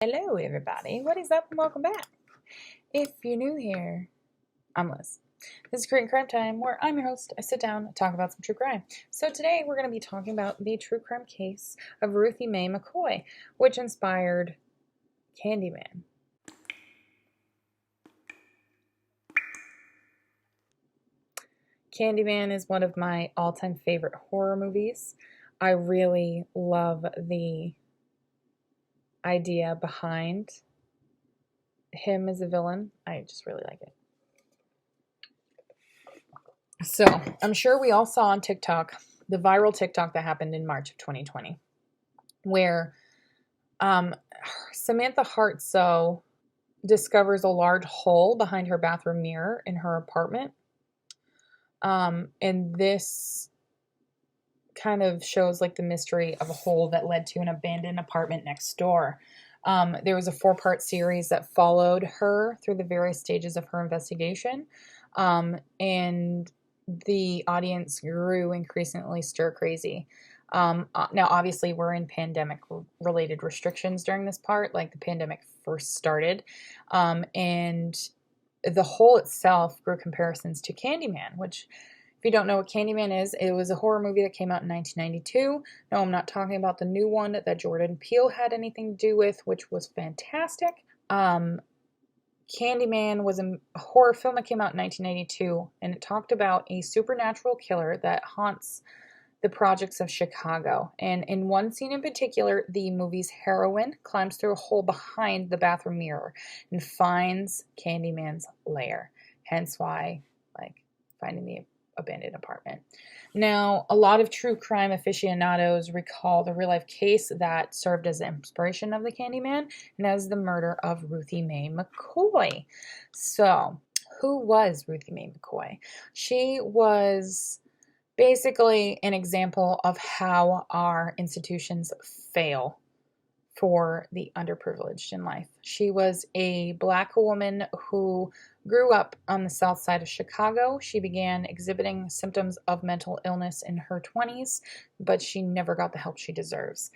Hello, everybody. What is up, and welcome back. If you're new here, I'm Liz. This is Korean Crime Time, where I'm your host. I sit down and talk about some true crime. So today we're going to be talking about the true crime case of Ruthie Mae McCoy, which inspired Candyman. Candyman is one of my all-time favorite horror movies. I really love the idea behind him as a villain. I just really like it. So, I'm sure we all saw on TikTok, the viral TikTok that happened in March of 2020, where Samantha Hartsoe discovers a large hole behind her bathroom mirror in her apartment. And this kind of shows like the mystery of a hole that led to an abandoned apartment next door. There was a 4-part series that followed her through the various stages of her investigation. And the audience grew increasingly stir crazy. Now, obviously, we're in pandemic-related restrictions during this part, like the pandemic first started. And the hole itself grew comparisons to Candyman, which, if you don't know what Candyman is, it was a horror movie that came out in 1992. No, I'm not talking about the new one that Jordan Peele had anything to do with, which was fantastic. Candyman was a horror film that came out in 1992, and it talked about a supernatural killer that haunts the projects of Chicago. And in one scene in particular, the movie's heroine climbs through a hole behind the bathroom mirror and finds Candyman's lair. Hence why, finding the abandoned apartment. Now, a lot of true crime aficionados recall the real-life case that served as the inspiration of the Candyman, and that was the murder of Ruthie Mae McCoy. So, who was Ruthie Mae McCoy? She was basically an example of how our institutions fail for the underprivileged in life. She was a Black woman who grew up on the south side of Chicago. She began exhibiting symptoms of mental illness in her 20s, but she never got the help she deserves.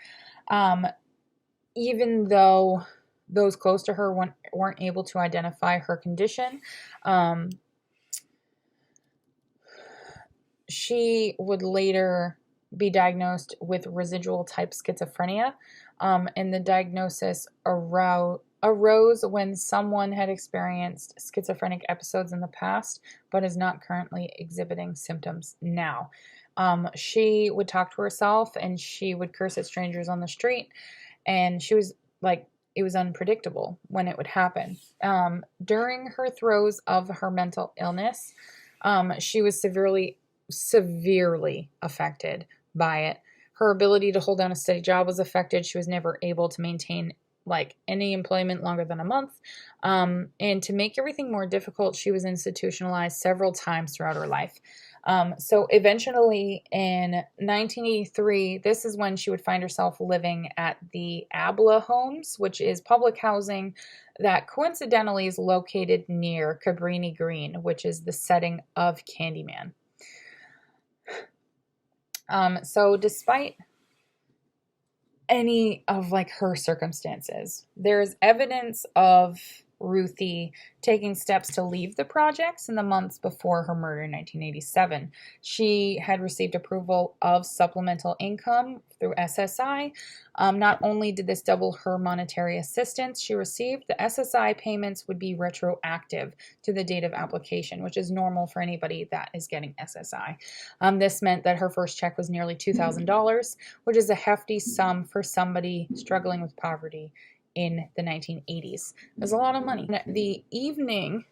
Even though those close to her weren't able to identify her condition, she would later be diagnosed with residual type schizophrenia, and the diagnosis arose when someone had experienced schizophrenic episodes in the past, but is not currently exhibiting symptoms now. She would talk to herself, and she would curse at strangers on the street, and she was it was unpredictable when it would happen. During her throes of her mental illness, she was severely affected by it. Her ability to hold down a steady job was affected. She was never able to maintain any employment longer than a month. And to make everything more difficult, she was institutionalized several times throughout her life. So eventually in 1983, this is when she would find herself living at the Abla Homes, which is public housing that coincidentally is located near Cabrini Green, which is the setting of Candyman. So despite any of her circumstances, there's evidence of Ruthie taking steps to leave the projects in the months before her murder in 1987. She had received approval of supplemental income through SSI. Not only did this double her monetary assistance she received, the SSI payments would be retroactive to the date of application, which is normal for anybody that is getting SSI. This meant that her first check was nearly $2,000, which is a hefty sum for somebody struggling with poverty in the 1980s. There's a lot of money. The evening...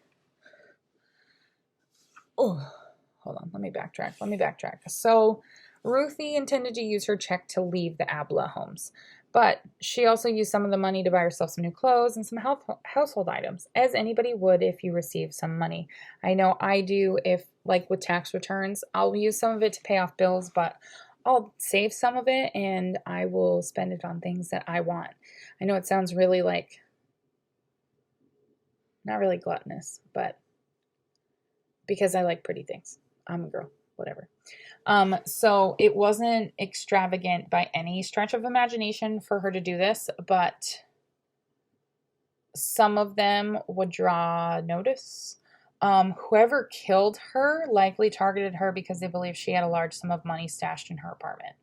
Oh, hold on. Let me backtrack. So Ruthie intended to use her check to leave the Abla Homes, but she also used some of the money to buy herself some new clothes and some household items, as anybody would if you receive some money. I know I do if, with tax returns, I'll use some of it to pay off bills, but I'll save some of it and I will spend it on things that I want. I know it sounds really not really gluttonous, but because I like pretty things. I'm a girl, whatever. So it wasn't extravagant by any stretch of imagination for her to do this, but some of them would draw notice. Whoever killed her likely targeted her because they believed she had a large sum of money stashed in her apartment.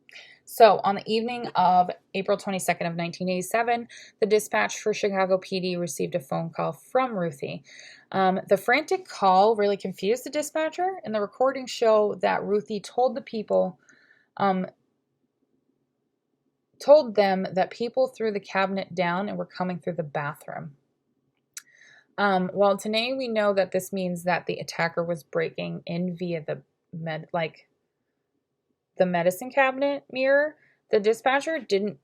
So, on the evening of April 22nd of 1987, the dispatch for Chicago PD received a phone call from Ruthie. The frantic call really confused the dispatcher, and the recordings show that Ruthie told them that people threw the cabinet down and were coming through the bathroom. Well, today we know that this means that the attacker was breaking in via the medicine cabinet mirror. The dispatcher didn't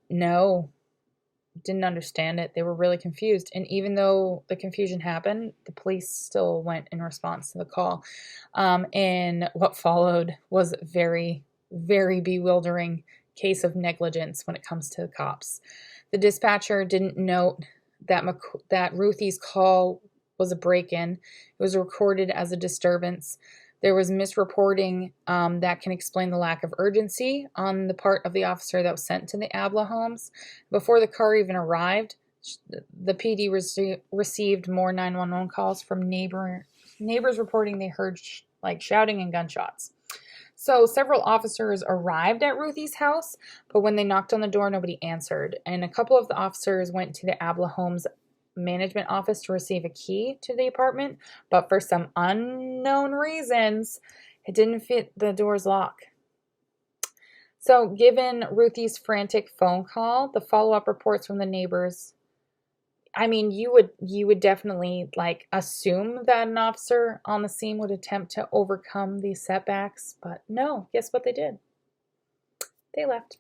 understand it. They were really confused. And even though the confusion happened, the police still went in response to the call. And what followed was a very, very bewildering case of negligence when it comes to the cops. The dispatcher didn't note that Ruthie's call was a break-in. It was recorded as a disturbance. There was misreporting that can explain the lack of urgency on the part of the officer that was sent to the Abla homes. Before the car even arrived, the PD received more 911 calls from neighbors reporting they heard shouting and gunshots. So several officers arrived at Ruthie's house, but when they knocked on the door, nobody answered. And a couple of the officers went to the Abla homes management office to receive a key to the apartment, but for some unknown reasons, it didn't fit the door's lock. So given Ruthie's frantic phone call, the follow-up reports from the neighbors, I mean, you would definitely assume that an officer on the scene would attempt to overcome these setbacks, but no, guess what they did? They left.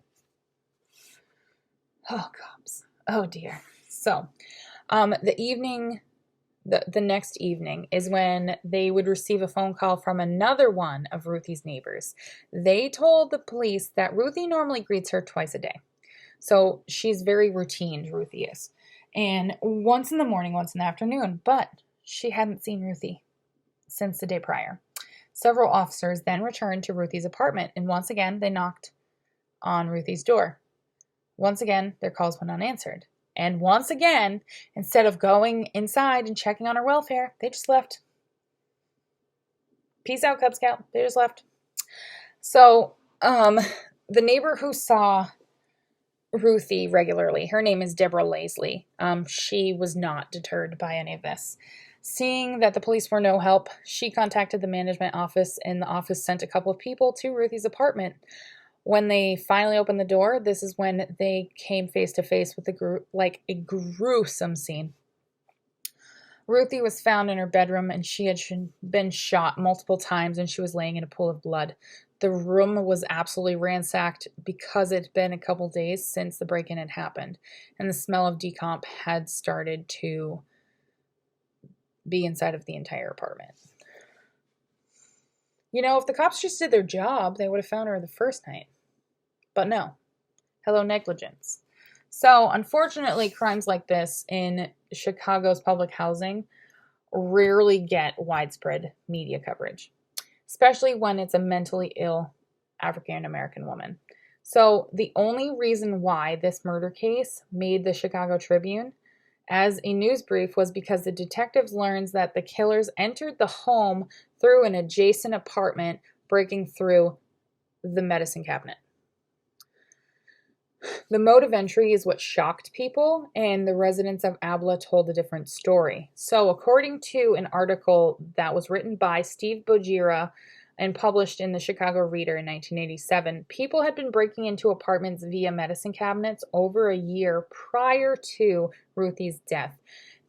Oh, cops. Oh dear. So, the next evening is when they would receive a phone call from another one of Ruthie's neighbors. They told the police that Ruthie normally greets her twice a day. So she's very routine, Ruthie is. And once in the morning, once in the afternoon. But she hadn't seen Ruthie since the day prior. Several officers then returned to Ruthie's apartment, and once again, they knocked on Ruthie's door. Once again, their calls went unanswered. And once again, instead of going inside and checking on her welfare, they just left. Peace out, Cub Scout. They just left. So, the neighbor who saw Ruthie regularly, her name is Deborah Laisley. She was not deterred by any of this. Seeing that the police were no help, she contacted the management office, and the office sent a couple of people to Ruthie's apartment. When they finally opened the door, this is when they came face to face with a gruesome scene. Ruthie was found in her bedroom, and she had been shot multiple times, and she was laying in a pool of blood. The room was absolutely ransacked because it had been a couple days since the break-in had happened, and the smell of decomp had started to be inside of the entire apartment. You know, if the cops just did their job, they would have found her the first night. But no. Hello, negligence. So, unfortunately, crimes like this in Chicago's public housing rarely get widespread media coverage, especially when it's a mentally ill African-American woman. So, the only reason why this murder case made the Chicago Tribune as a news brief was because the detectives learned that the killers entered the home through an adjacent apartment, breaking through the medicine cabinet. The mode of entry is what shocked people, and the residents of Abla told a different story. So, according to an article that was written by Steve Bogira and published in the Chicago Reader in 1987, people had been breaking into apartments via medicine cabinets over a year prior to Ruthie's death.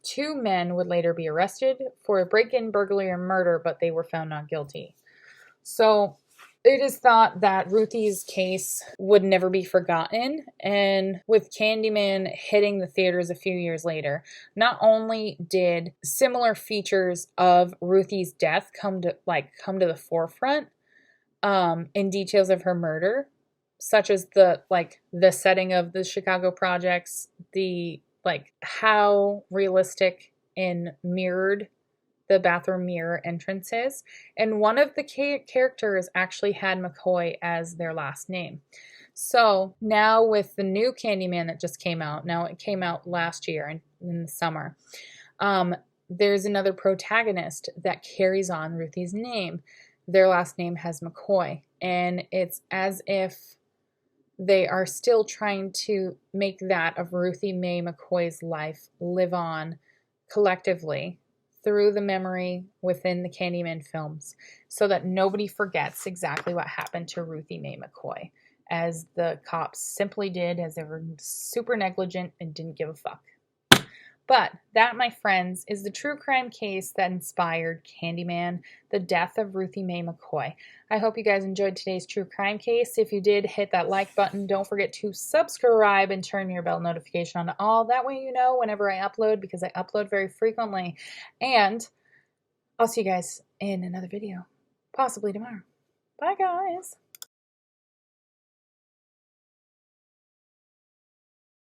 2 men would later be arrested for a break-in, burglary, and murder, but they were found not guilty. So, it is thought that Ruthie's case would never be forgotten, and with Candyman hitting the theaters a few years later, not only did similar features of Ruthie's death come to the forefront, in details of her murder, such as the setting of the Chicago projects, the how realistic and mirrored the bathroom mirror entrances, and one of the characters actually had McCoy as their last name. So now with the new Candyman that just came out, now it came out last year in in the summer. There's another protagonist that carries on Ruthie's name. Their last name has McCoy, and it's as if they are still trying to make that of Ruthie Mae McCoy's life live on collectively through the memory within the Candyman films, so that nobody forgets exactly what happened to Ruthie Mae McCoy, as the cops simply did, as they were super negligent and didn't give a fuck. But that, my friends, is the true crime case that inspired Candyman, the death of Ruthie Mae McCoy. I hope you guys enjoyed today's true crime case. If you did, hit that like button. Don't forget to subscribe and turn your bell notification on to all. That way you know whenever I upload, because I upload very frequently. And I'll see you guys in another video, possibly tomorrow. Bye, guys.